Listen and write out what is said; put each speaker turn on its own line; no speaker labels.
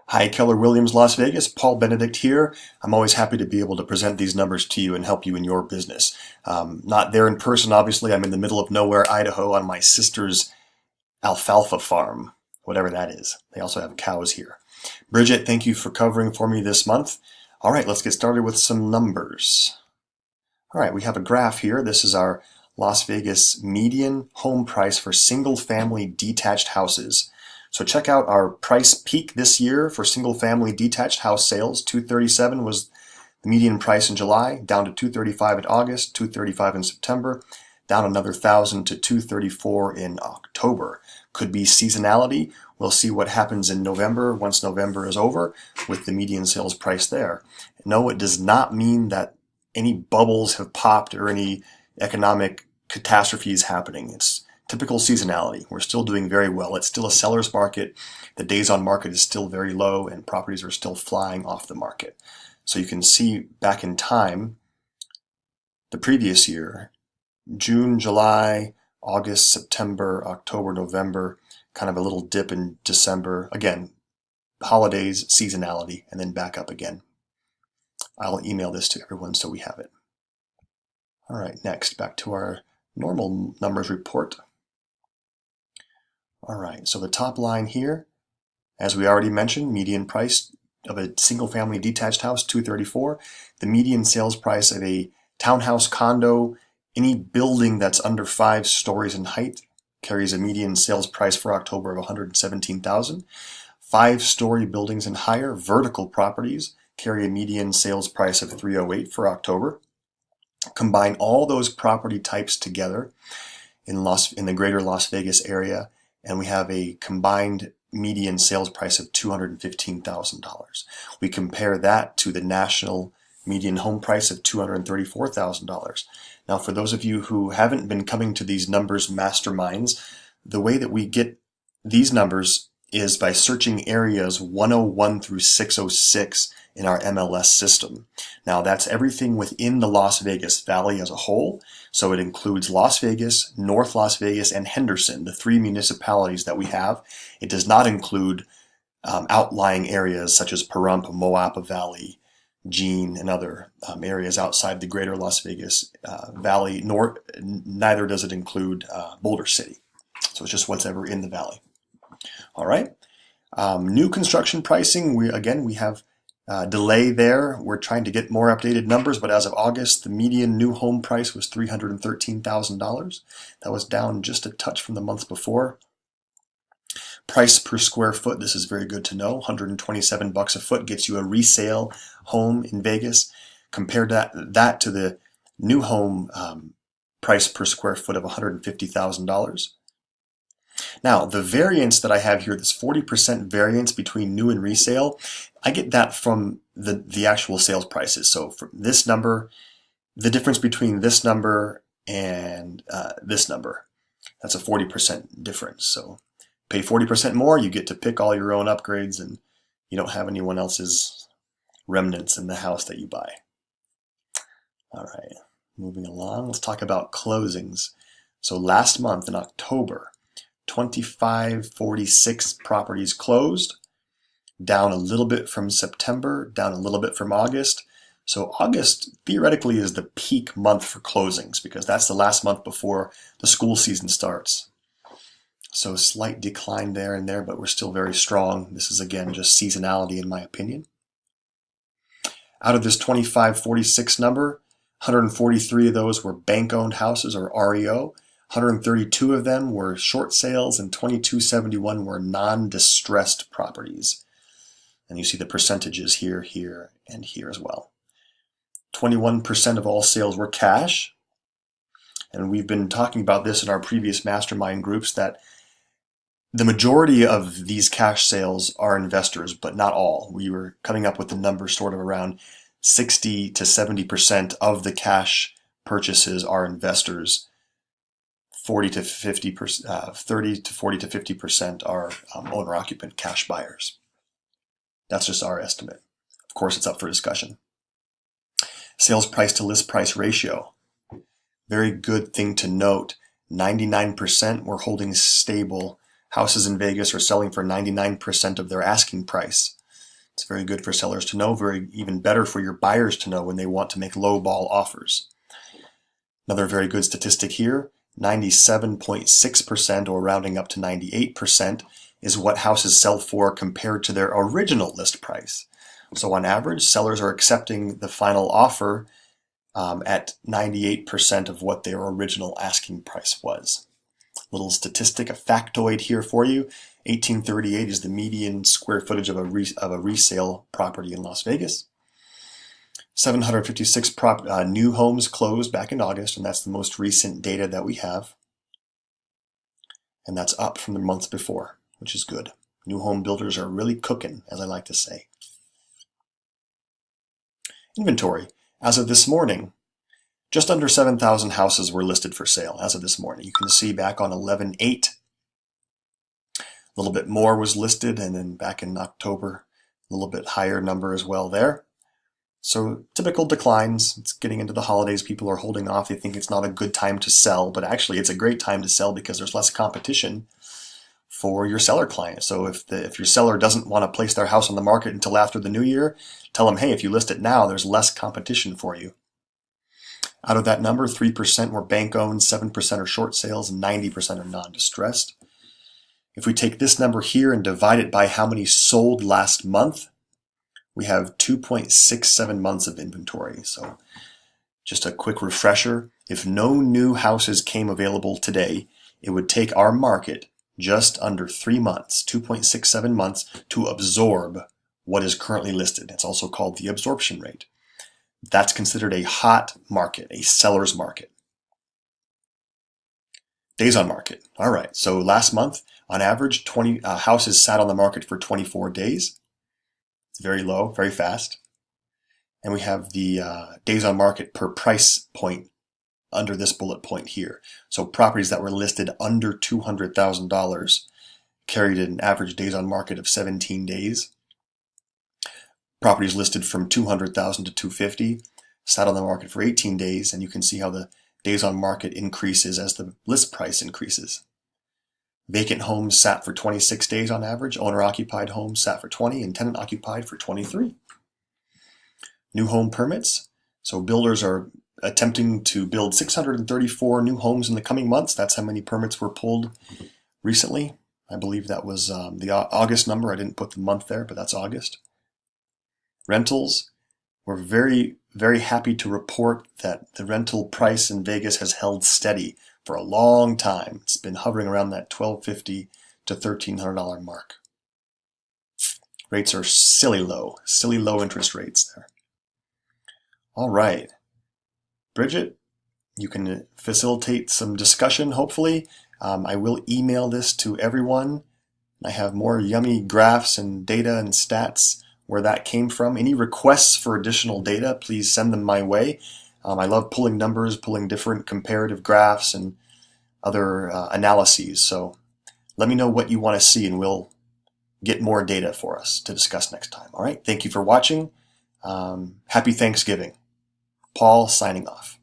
Hi, Keller Williams, Las Vegas. Paul Benedict here. I'm always happy to be able to present these numbers to you and help you in your business. Not there in person, obviously. I'm in the middle of nowhere, Idaho, on my sister's alfalfa farm, whatever that is. They also have cows here. Bridget, thank you for covering for me this month. All right, let's get started with some numbers. All right, we have a graph here. This is our Las Vegas median home price for single-family detached houses. So check out our price peak this year for single-family detached house sales. 237 was the median price in July, down to 235 in August, 235 in September, down another 1,000 to 234 in October. Could be seasonality. We'll see what happens in November once November is over with the median sales price there. No, it does not mean that any bubbles have popped or any economic catastrophes happening. It's typical seasonality. We're still doing very well. It's still a seller's market. The days on market is still very low and properties are still flying off the market. So you can see back in time, the previous year, June, July, August, September, October, November, kind of a little dip in December. Again, holidays, seasonality, and then back up again. I'll email this to everyone so we have it. All right, next, back to our normal numbers report. All right, so the top line here, as we already mentioned, median price of a single-family detached house, 234. The median sales price of a townhouse, condo, any building that's under 5 stories in height carries a median sales price for October of $117,000. 5-story buildings and higher, vertical properties, carry a median sales price of $308 for October. Combine all those property types together in the greater Las Vegas area, and we have a combined median sales price of $215,000. We compare that to the national median home price of $234,000. Now, for those of you who haven't been coming to these numbers masterminds, the way that we get these numbers is by searching areas 101 through 606 in our MLS system. Now, that's everything within the Las Vegas Valley as a whole. So it includes Las Vegas, North Las Vegas, and Henderson, the 3 municipalities that we have. It does not include outlying areas such as Pahrump, Moapa Valley, Jean, and other areas outside the greater Las Vegas Valley. Neither does it include Boulder City. So it's just what's ever in the valley. All right. New construction pricing, we have delay there. We're trying to get more updated numbers, but as of August, the median new home price was $313,000. That was down just a touch from the month before. Price per square foot, this is very good to know. $127 a foot gets you a resale home in Vegas. Compared that to the new home price per square foot of $150,000. Now, the variance that I have here, this 40% variance between new and resale, I get that from the actual sales prices. So from this number, the difference between this number and this number, that's a 40% difference. So pay 40% more, you get to pick all your own upgrades, and you don't have anyone else's remnants in the house that you buy. All right, moving along, let's talk about closings. So last month in October, 2,546 properties closed, down a little bit from September, down a little bit from August. So August theoretically is the peak month for closings because that's the last month before the school season starts. So slight decline there and there, but we're still very strong. This is again just seasonality in my opinion. Out of this 2,546 number, 143 of those were bank-owned houses or REO. 132 of them were short sales and 2,271 were non-distressed properties. And you see the percentages here, here, and here as well. 21% of all sales were cash. And we've been talking about this in our previous mastermind groups that the majority of these cash sales are investors, but not all. We were coming up with the number sort of around 60 to 70% of the cash purchases are investors. 40 to 50%, 30 to 40 to 50% are owner-occupant cash buyers. That's just our estimate. Of course, it's up for discussion. Sales price to list price ratio. Very good thing to note. 99% were holding stable. Houses in Vegas are selling for 99% of their asking price. It's very good for sellers to know, even better for your buyers to know when they want to make low ball offers. Another very good statistic here, 97.6%, or rounding up to 98%, is what houses sell for compared to their original list price. So on average, sellers are accepting the final offer at 98% of what their original asking price was. Little statistic, a factoid here for you. 1838 is the median square footage of a resale property in Las Vegas. 756 new homes closed back in August, and that's the most recent data that we have. And that's up from the month before, which is good. New home builders are really cooking, as I like to say. Inventory. As of this morning, just under 7,000 houses were listed for sale as of this morning. You can see back on 11/8, a little bit more was listed, and then back in October, a little bit higher number as well there. So typical declines. It's getting into the holidays. People are holding off. They think it's not a good time to sell, but actually it's a great time to sell because there's less competition for your seller client. So if your seller doesn't want to place their house on the market until after the new year, tell them, hey, if you list it now, there's less competition for you. Out of that number, 3% were bank-owned, 7% are short sales, and 90% are non-distressed. If we take this number here and divide it by how many sold last month, we have 2.67 months of inventory. So just a quick refresher, if no new houses came available today, it would take our market just under 3 months, 2.67 months, to absorb what is currently listed. It's also called the absorption rate. That's considered a hot market, a seller's market. Days on market. All right, so last month, on average, 20 houses sat on the market for 24 days. It's very low, very fast. And we have the days on market per price point under this bullet point here. So properties that were listed under $200,000 carried an average days on market of 17 days. Properties listed from $200,000 to $250,000 sat on the market for 18 days, and you can see how the days on market increases as the list price increases. Vacant homes sat for 26 days on average, owner-occupied homes sat for 20, and tenant-occupied for 23. New home permits. So builders are attempting to build 634 new homes in the coming months. That's how many permits were pulled recently. I believe that was the August number. I didn't put the month there, but that's August. Rentals. We're very, very happy to report that the rental price in Vegas has held steady for a long time. It's been hovering around that $1,250 to $1,300 mark. Rates are silly low interest rates there. All right. Bridget, you can facilitate some discussion, hopefully. I will email this to everyone. I have more yummy graphs and data and stats where that came from. Any requests for additional data, please send them my way. I love pulling numbers, pulling different comparative graphs and other analyses. So let me know what you want to see and we'll get more data for us to discuss next time. All right, thank you for watching. Happy Thanksgiving. Paul signing off.